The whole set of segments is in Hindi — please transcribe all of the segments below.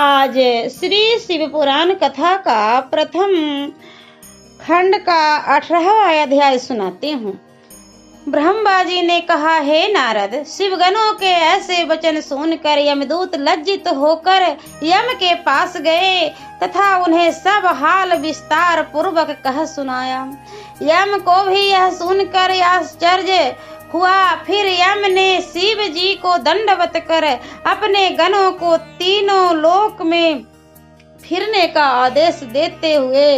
आज श्री शिव पुराण कथा का प्रथम खंड का 18वां अध्याय सुनाती हूँ। ब्रह्मा जी ने कहा, हे नारद, शिवगणों के ऐसे वचन सुनकर यमदूत लज्जित होकर यम के पास गए तथा उन्हें सब हाल विस्तार पूर्वक कह सुनाया। यम को भी यह सुनकर आश्चर्य हुआ। फिर यम ने शिव जी को दंडवत कर अपने गणों को तीनों लोक में फिरने का आदेश देते हुए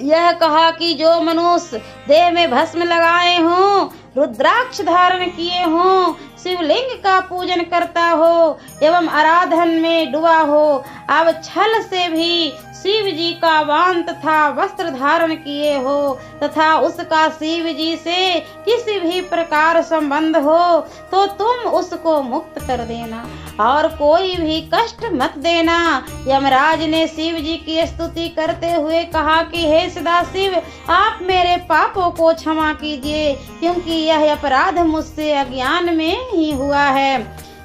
यह कहा कि जो मनुष्य देह में भस्म लगाए हों, रुद्राक्ष धारण किए हों, शिवलिंग का पूजन करता हो एवं आराधन में डूबा हो, अब छल से भी शिव जी का वाण तथा वस्त्र धारण किए हो तथा उसका शिव जी से किसी भी प्रकार संबंध हो तो तुम उसको मुक्त कर देना और कोई भी कष्ट मत देना। यमराज ने शिव जी की स्तुति करते हुए कहा कि हे सदाशिव, आप मेरे पापों को क्षमा कीजिए, क्योंकि यह अपराध मुझसे अज्ञान में ही हुआ है।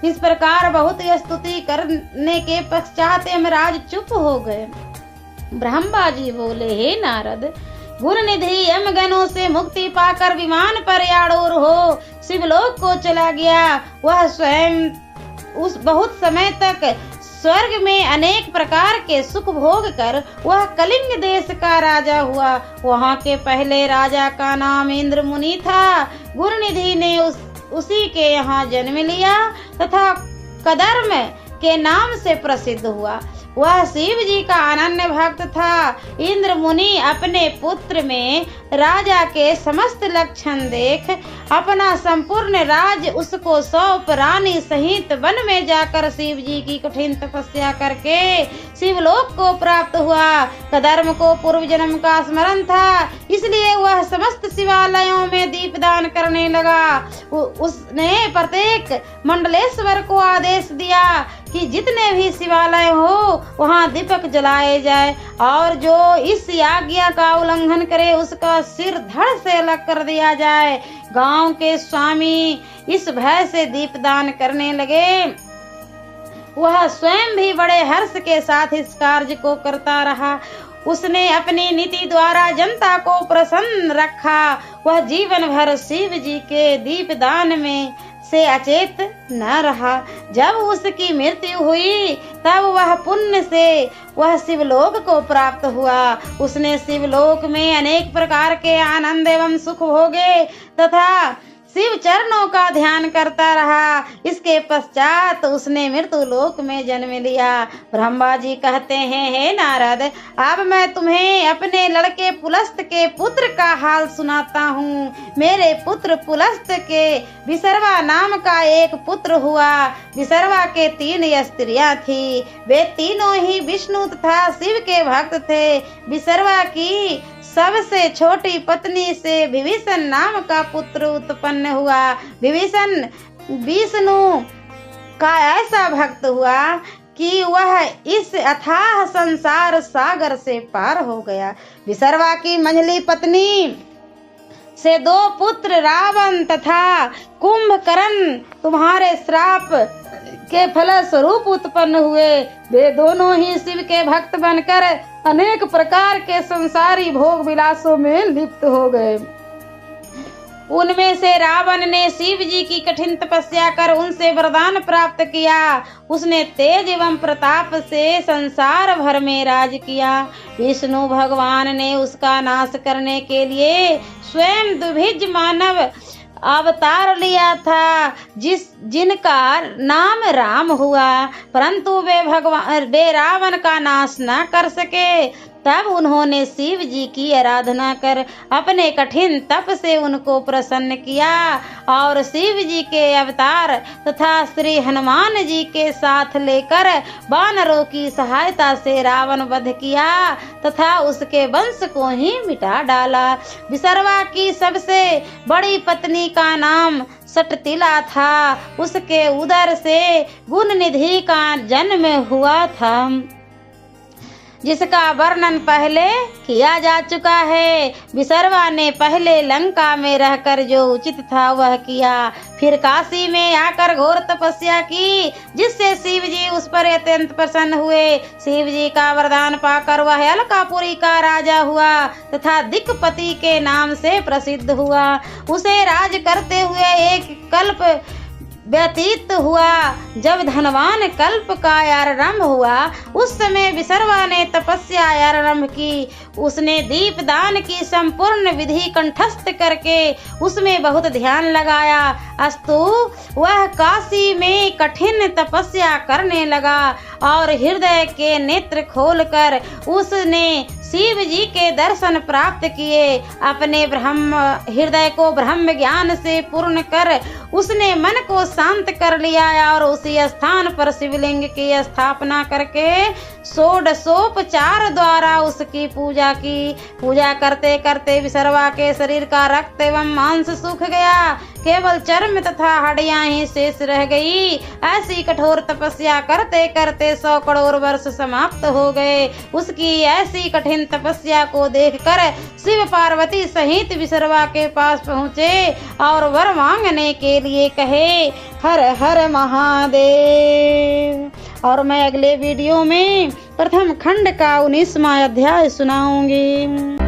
इस प्रकार बहुत स्तुति करने के पश्चात यमराज चुप हो गए। ब्रह्मा जी बोले, हे नारद, गुण निधि यमगणों से मुक्ति पाकर विमान पर आरूढ़ हो शिवलोक को चला गया। वह स्वयं उस बहुत समय तक स्वर्ग में अनेक प्रकार के सुख भोग कर वह कलिंग देश का राजा हुआ। वहाँ के पहले राजा का नाम इंद्र मुनि था। गुण निधि ने उसी के यहाँ जन्म लिया तथा कदर्म के नाम से प्रसिद्ध हुआ। वह शिव जी का अनन्य भक्त था। इंद्र मुनि अपने पुत्र में राजा के समस्त लक्षण देख अपना संपूर्ण राज उसको सौंप रानी सहित वन में जाकर शिव जी की कठिन तपस्या करके शिवलोक को प्राप्त हुआ। कदर्म को पूर्व जन्म का स्मरण था, इसलिए वह समस्त शिवालयों में दीपदान करने लगा। उसने प्रत्येक मंडलेश्वर को आदेश दिया कि जितने भी शिवालय हो वहाँ दीपक जलाए जाए और जो इस आज्ञा का उल्लंघन करे उसका सिर धड़ से अलग कर दिया जाए। गांव के स्वामी इस भय से दीपदान करने लगे। वह स्वयं भी बड़े हर्ष के साथ इस कार्य को करता रहा। उसने अपनी नीति द्वारा जनता को प्रसन्न रखा। वह जीवन भर शिव जी के दीपदान में से अचेत न रहा। जब उसकी मृत्यु हुई तब वह पुण्य से वह शिवलोक को प्राप्त हुआ। उसने शिवलोक में अनेक प्रकार के आनंद एवं सुख भोगे तथा शिव चरणों का ध्यान करता रहा। इसके पश्चात उसने मृत्यु लोक में जन्म लिया। ब्रह्मा जी कहते हैं, हे नारद, अब मैं तुम्हें अपने लड़के पुलस्त के पुत्र का हाल सुनाता हूँ। मेरे पुत्र पुलस्त के विसर्वा नाम का एक पुत्र हुआ। विसर्वा के 3 स्त्रियां थी। वे तीनों ही विष्णु तथा शिव के भक्त थे। विसर्वा की सबसे छोटी पत्नी से विभीषण नाम का पुत्र उत्पन्न हुआ। विभीषण विष्णु का ऐसा भक्त हुआ कि वह इस अथाह संसार सागर से पार हो गया। विसर्वा की मंझली पत्नी से 2 पुत्र रावण तथा कुंभकर्ण तुम्हारे श्राप के फलस्वरूप उत्पन्न हुए। वे दोनों ही शिव के भक्त बनकर अनेक प्रकार के संसारी भोग विलासों में लिप्त हो गए। उनमें से रावण ने शिव जी की कठिन तपस्या कर उनसे वरदान प्राप्त किया। उसने तेज एवं प्रताप से संसार भर में राज किया। विष्णु भगवान ने उसका नाश करने के लिए स्वयं द्विभुज मानव अवतार लिया था, जिनका नाम राम हुआ, परंतु वे रावण का नाश न कर सके। तब उन्होंने शिव जी की आराधना कर अपने कठिन तप से उनको प्रसन्न किया और शिव जी के अवतार तथा श्री हनुमान जी के साथ लेकर वानरों की सहायता से रावण वध किया तथा उसके वंश को ही मिटा डाला। विसर्वा की सबसे बड़ी पत्नी का नाम सटतिला था। उसके उदर से गुण निधि का जन्म हुआ था। जिसका वर्णन पहले किया जा चुका है। विसर्वा ने पहले लंका में रहकर जो उचित था वह किया, फिर काशी में आकर घोर तपस्या की, जिससे शिव जी उस पर अत्यंत प्रसन्न हुए। शिव जी का वरदान पाकर वह अलकापुरी का राजा हुआ तथा दिक्पति के नाम से प्रसिद्ध हुआ। उसे राज करते हुए एक कल्प व्यतीत हुआ। जब धनवान कल्प का आरंभ हुआ उस समय विसर्वा ने तपस्या आरंभ की। उसने दीपदान की संपूर्ण विधि कंठस्थ करके उसमें बहुत ध्यान लगाया। अस्तु वह काशी में कठिन तपस्या करने लगा और हृदय के नेत्र खोलकर उसने शिव जी के दर्शन प्राप्त किए। अपने ब्रह्म हृदय को ब्रह्म ज्ञान से पूर्ण कर उसने मन को शांत कर लिया और उसी स्थान पर शिवलिंग की स्थापना करके षोडशोपचार द्वारा उसकी पूजा की। पूजा करते करते विसर्वा के शरीर का रक्त एवं मांस सूख गया, केवल चर्म तथा हड्डियां ही शेष रह गई। ऐसी कठोर तपस्या करते करते 100 करोड़ वर्ष समाप्त हो गए। उसकी ऐसी कठिन तपस्या को देखकर शिव पार्वती सहित विसर्वा के पास पहुँचे और वर मांगने के लिए कहे। हर हर महादेव। और मैं अगले वीडियो में प्रथम खंड का 19वां अध्याय सुनाऊंगी।